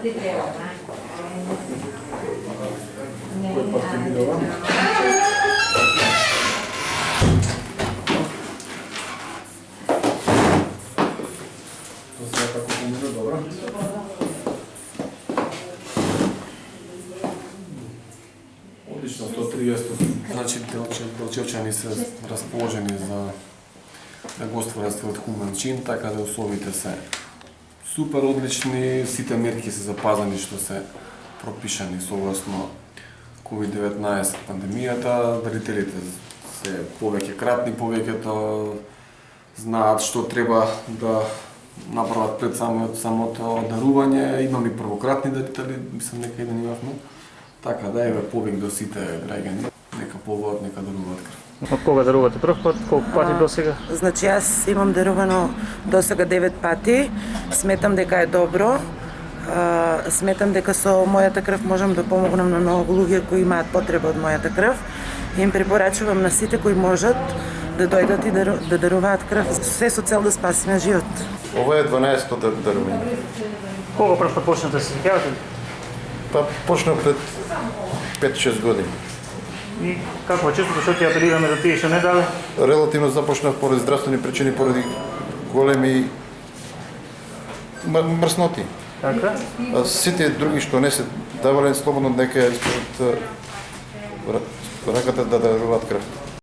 Кој пат ќе биде ова? Тоа сега како помине, добро. Одлично, 130. Значи, делчевчани се расположени за да гоствуват својот хумен чин, така да условите се супер одлични, сите мерки се запазени што се пропишани согласно COVID-19 пандемијата, дарителите се повеќе кратни, повеќето знаат што треба да направат пред самото дарување. Имаме и првократни дарители, мислам нека и да имавме. Така да еве повик до сите граѓани, нека побоат, нека даруваат крв. Од кога дарувате прв пат, колку пати до сега? Значи јас имам дарувано до сега 9 пати. Сметам дека е добро. Сметам дека со мојата крв можам да помогнам на многу луѓе кои имаат потреба од мојата крв. Им препорачувам на сите кои можат да дојдат и да даруваат крв, се со цел да спасиме живот. Ова е 12-то дарување. Кога прв пат почнете да се сеќавате? Па почнав пред 5-6 години. И какво е чувството, што ќе апелираме до тие што не дали? Релативно започнав поради здравствени причини, поради големи мрсноти. Така? А сите други што не се давале слободно нека ја исполнат раката да даруваат крв.